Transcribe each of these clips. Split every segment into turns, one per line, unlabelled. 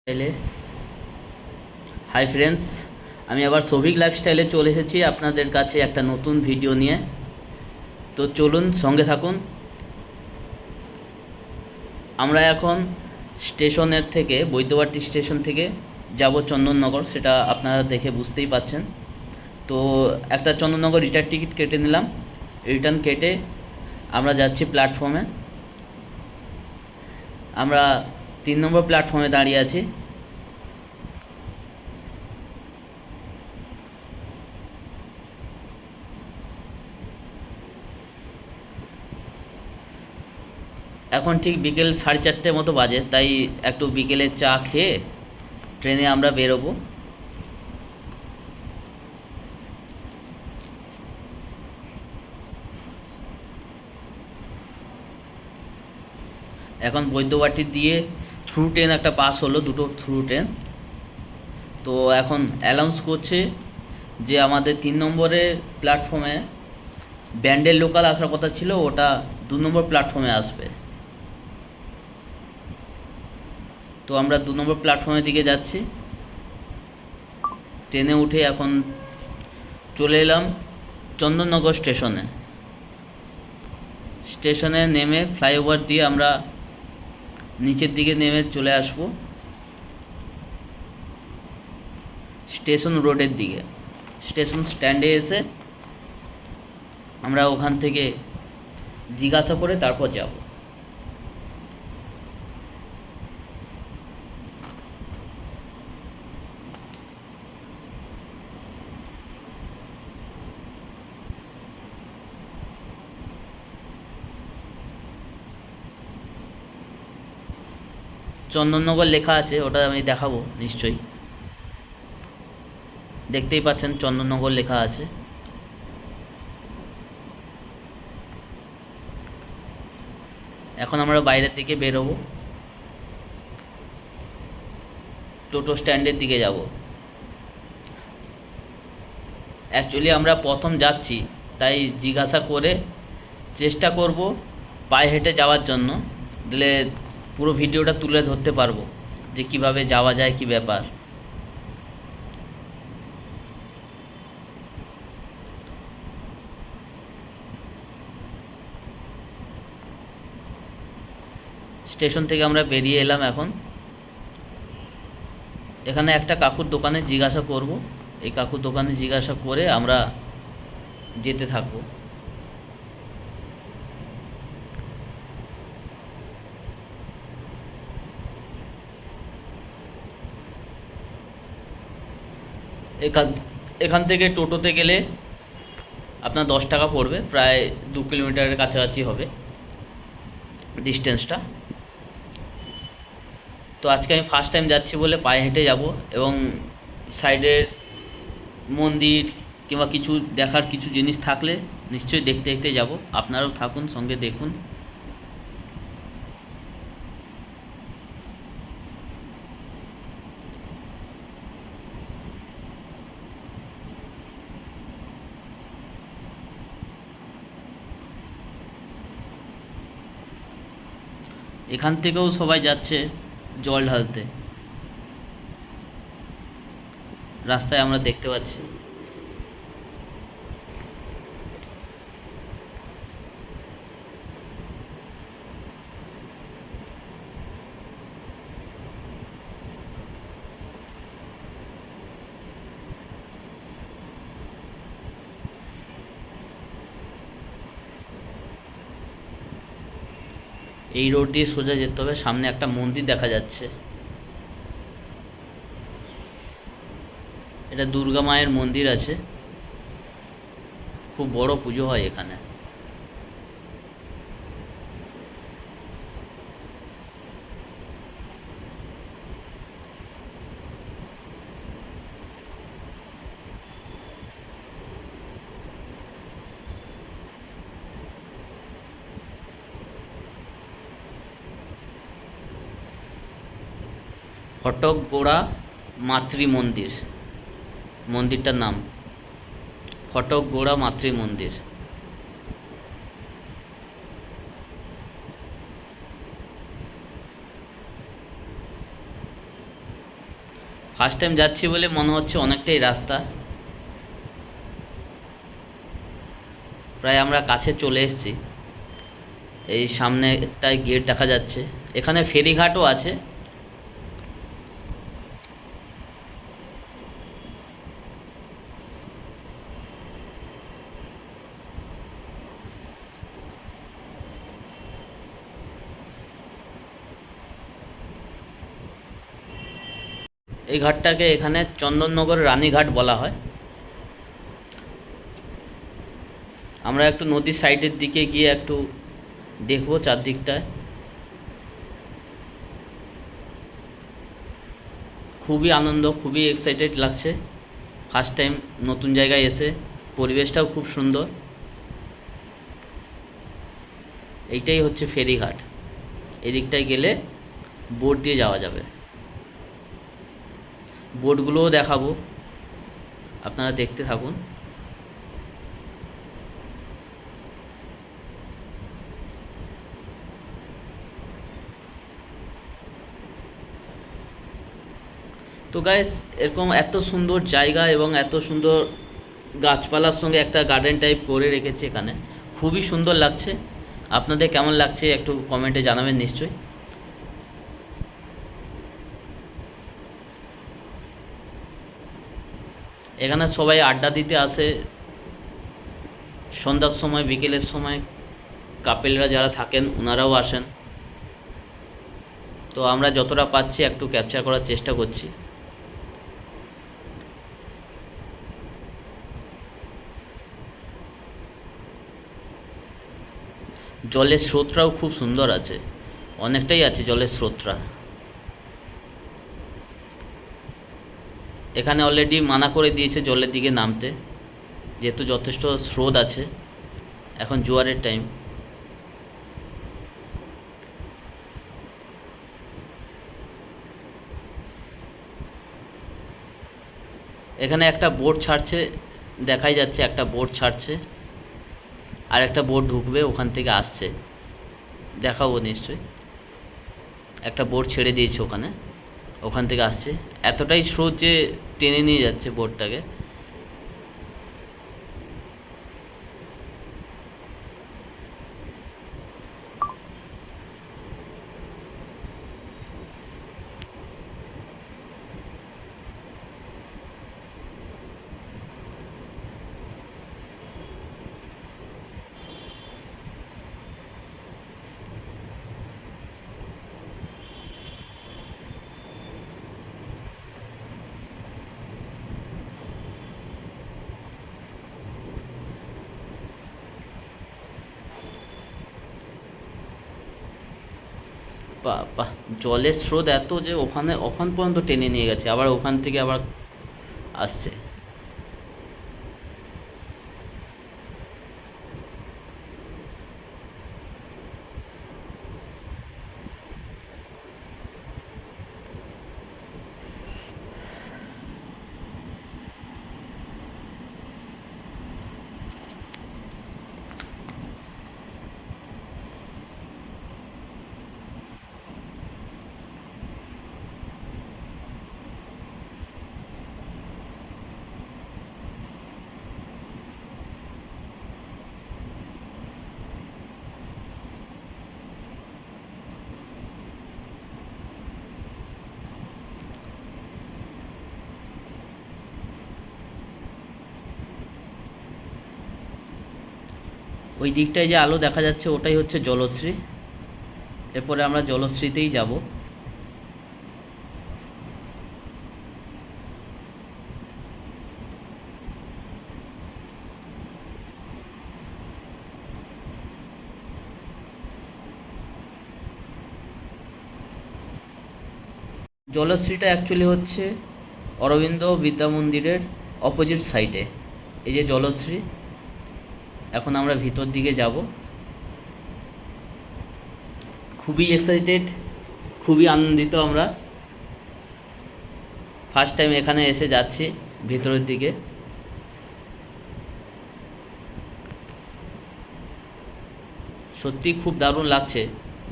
লাইফস্টাইলে hi friends, আমি আবার সৌভিক লাইফস্টাইলে চলে এসেছি আপনাদের কাছে একটা নতুন ভিডিও নিয়ে। তো চলুন সঙ্গে থাকুন। আমরা এখন স্টেশনের থেকে বৈদ্যবাটী স্টেশন থেকে যাব চন্দননগর, সেটা আপনারা দেখে বুঝতেই পাচ্ছেন। তো একটা চন্দননগর রিটার্ন টিকিট কেটে নিলাম। রিটার্ন কেটে আমরা যাচ্ছি প্ল্যাটফর্মে। আমরা 3 নম্বর প্ল্যাটফর্মে দাঁড়িয়ে আছি। এখন ঠিক বিকেল 4:30 মতো বাজে, তাই একটু বিকেলে চা খেয়ে ট্রেনে আমরা বেরোবো। এখন বৈদ্যবাটী দিয়ে থ্রু ট্রেন একটা পাস হলো, দুটো থ্রু ট্রেন। তো এখন অ্যানাউন্স করছে যে আমাদের 3 নম্বরের প্ল্যাটফর্মে ব্যান্ডেল লোকাল আসার কথা ছিল, ওটা 2 নম্বর প্ল্যাটফর্মে আসবে। তো আমরা 2 নম্বর প্ল্যাটফর্মের দিকে যাচ্ছি। ট্রেনে উঠে এখন চলে এলাম চন্দননগর স্টেশনে। স্টেশনে নেমে ফ্লাইওভার দিয়ে আমরা নিচের দিকে নেমে চলে আসব স্টেশন রোডের দিকে। স্টেশন স্ট্যান্ডে এসে আমরা ওখান থেকে জিজ্ঞাসা করে তারপর যাব। চন্দননগর লেখা আছে, ওটা আমি দেখাবো নিশ্চয়ই। দেখতেই পাচ্ছেন চন্দননগর লেখা আছে। এখন আমরা বাইরের দিকে বেরোবো, টোটো স্ট্যান্ডের দিকে যাব। অ্যাকচুয়ালি আমরা প্রথম যাচ্ছি, তাই জিজ্ঞাসা করে চেষ্টা করব পায়ে হেঁটে যাওয়ার জন্য, দিলে পুরো ভিডিওটা তুলে ধরতে পারবো যে কিভাবে যাওয়া যায়, কি ব্যাপার। স্টেশন থেকে আমরা বেরিয়ে এলাম। এখন এখানে একটা কাকুর দোকানে জিজ্ঞাসা করব, এই কাকুর দোকানে জিজ্ঞাসা করে আমরা যেতে থাকবো। এখান এখান থেকে টোটোতে গেলে আপনার 10 টাকা পড়বে, প্রায় 2 কিলোমিটারের কাছাকাছি হবে ডিস্টেন্সটা। তো আজকে আমি ফার্স্ট টাইম যাচ্ছি বলে পায়ে হেঁটে যাব, এবং সাইডের মন্দির কিংবা কিছু দেখার কিছু জিনিস থাকলে নিশ্চয়ই দেখতে দেখতে যাব। আপনারাও থাকুন, সঙ্গে দেখুন। এখান থেকেও সবাই যাচ্ছে জল ঢালতে, রাস্তায় আমরা দেখতে পাচ্ছি। এই রোড দিয়ে সোজা যেতে হবে, সামনে একটা মন্দির দেখা যাচ্ছে। এটা দুর্গা মায়ের মন্দির আছে, খুব বড় পুজো হয় এখানে। ফটক গোড়া মাতৃ মন্দির, মন্দিরটার নাম ফটক গোড়া মাতৃ মন্দির। ফার্স্ট টাইম যাচ্ছি বলে মনে হচ্ছে অনেকটাই রাস্তা। প্রায় আমরা কাছে চলে এসেছি। এই সামনে একটা গেট দেখা যাচ্ছে, এখানে ফেরিঘাটও আছে। এই ঘাটটাকে এখানে চন্দননগর রানীঘাট বলা হয়। আমরা একটু নদীর সাইডের দিকে গিয়ে একটু দেখবো চারদিকটায়। খুবই আনন্দ, খুবই এক্সাইটেড লাগছে ফার্স্ট টাইম নতুন জায়গায় এসে। পরিবেশটাও খুব সুন্দর। এইটাই হচ্ছে ফেরিঘাট। এদিকটায় গেলে বোট দিয়ে যাওয়া যাবে। বোটগুলোও দেখাবো, আপনারা দেখতে থাকুন। তো গাইস, এরকম এত সুন্দর জায়গা এবং এত সুন্দর গাছপালার সঙ্গে একটা গার্ডেন টাইপ করে রেখেছে এখানে, খুবই সুন্দর লাগছে। আপনাদের কেমন লাগছে একটু কমেন্টে জানাবেন নিশ্চয়ই। এখানে সবাই আড্ডা দিতে আসে সন্ধ্যার সময়, বিকেলের সময়। কাপেলরা যারা থাকেন ওনারাও আসেন। তো আমরা যতটা পাচ্ছি একটু ক্যাপচার করার চেষ্টা করছি। জলের স্রোতটাও খুব সুন্দর আছে, অনেকটাই আছে জলের স্রোতটা। এখানে অলরেডি মানা করে দিয়েছে জলের দিকে নামতে, যেহেতু যথেষ্ট স্রোত আছে, এখন জোয়ারের টাইম। এখানে একটা বোট ছাড়ছে, দেখাই যাচ্ছে একটা বোট ছাড়ছে, আর একটা বোট ঢুকবে ওখান থেকে আসছে, দেখাবো নিশ্চয়ই। একটা বোট ছেড়ে দিয়েছে ওখানে, ওখান থেকে আসছে। এতটাই স্রোত যে টেনে নিয়ে যাচ্ছে বোটটাকে। বাহ, জলের স্রোত এত যে ওখান পর্যন্ত টেনে নিয়ে গেছে, আবার ওখান থেকে আবার আসছে। ওই দিকটায় যে আলো দেখা যাচ্ছে ওটাই হচ্ছে জলশ্রী। এরপরে আমরা জলশ্রীতেই যাব। জলশ্রীটা অ্যাকচুয়ালি হচ্ছে অরবিন্দ বিদ্যা মন্দিরের অপোজিট সাইডে। এই যে জলশ্রী, এখন আমরা ভিতর দিকে যাব। খুবই এক্সাইটেড, খুবই আনন্দিত আমরা। ফার্স্ট টাইম এখানে এসে যাচ্ছি ভিতরের দিকে। সত্যি খুব দারুণ লাগছে,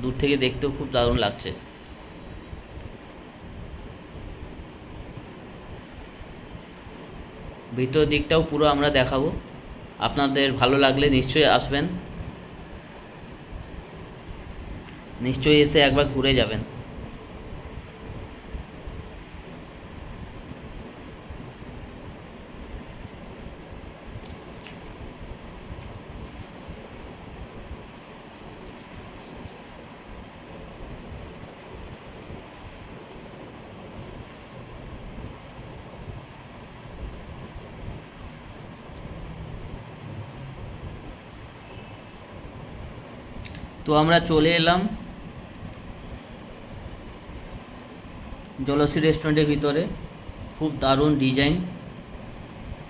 দূর থেকে দেখতেও খুব দারুণ লাগছে। ভিতর দিকটাও পুরো আমরা দেখাবো। আপনাদের ভালো লাগলে নিশ্চয়ই আসবেন, নিশ্চয়ই এসে একবার ঘুরে যাবেন। তো আমরা চলে এলাম জলশ্রী রেস্টুরেন্টের ভিতরে। খুব দারুণ ডিজাইন,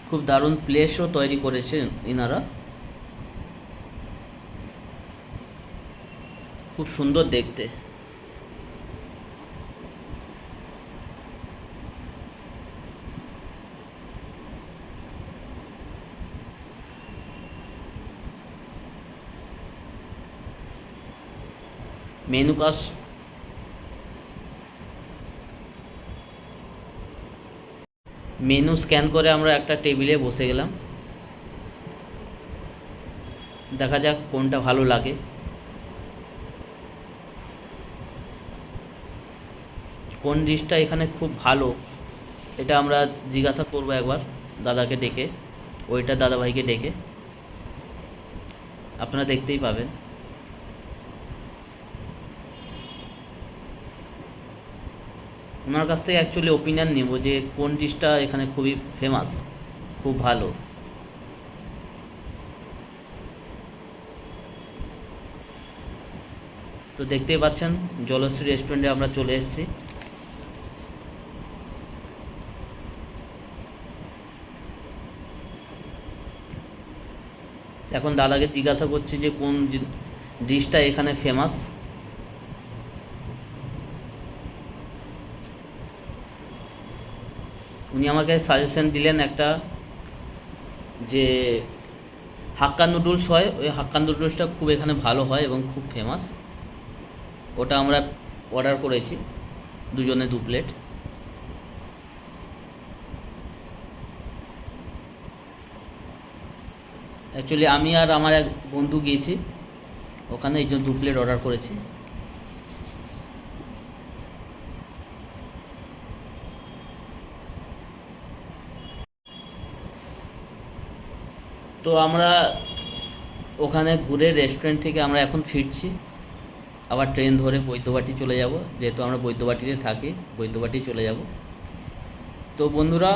খুব দারুণ প্লেসও তৈরি করেছে এনারা, খুব সুন্দর দেখতে। মেনু কার্ড মেনু স্ক্যান করে আমরা একটা টেবিলে বসে গেলাম। দেখা যাক কোনটা ভালো লাগে। কোন ডিশটা এখানে খুব ভালো এটা আমরা জিজ্ঞাসা করবো একবার দাদাকে ডেকে, ওইটা দাদাভাইকে ডেকে। আপনারা দেখতেই পাবেন। ওনার কাছ থেকে অ্যাকচুয়ালি ওপিনিয়ন নেব যে কোন ডিশটা এখানে খুবই ফেমাস, খুব ভালো। তো দেখতেই পাচ্ছেন জলশ্রী রেস্টুরেন্টে আমরা চলে এসেছি। এখন দাদাকে জিজ্ঞাসা করছি যে কোন ডিশটা এখানে ফেমাস। উনি আমাকে সাজেশন দিলেন একটা, যে হাক্কা নুডলস হয়, ওই হাক্কা নুডলসটা খুব এখানে ভালো হয় এবং খুব ফেমাস। ওটা আমরা অর্ডার করেছি, দুজনে 2 প্লেট। অ্যাকচুয়ালি আমি আর আমার এক বন্ধু গিয়েছি ওখানে, এই জন্য 2 প্লেট অর্ডার করেছি। তো আমরা ওখানে ঘুরে রেস্টুরেন্ট থেকে আমরা এখন ফিরছি, আবার ট্রেন ধরে বৈদ্যবাটি চলে যাব, যেহেতু আমরা বৈদ্যবাটিতে থাকি, বৈদ্যবাটি চলে যাব। তো বন্ধুরা,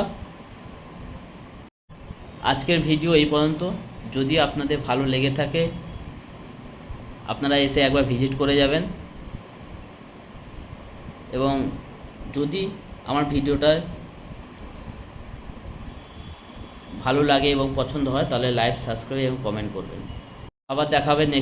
আজকের ভিডিও এই পর্যন্ত। যদি আপনাদের ভালো লেগে থাকে আপনারা এসে একবার ভিজিট করে যাবেন, এবং যদি আমার ভিডিওটা ভালো লাগে এবং পছন্দ হয় তাহলে লাইক, সাবস্ক্রাইব এবং কমেন্ট করবেন। আবার দেখা হবে নেক্সট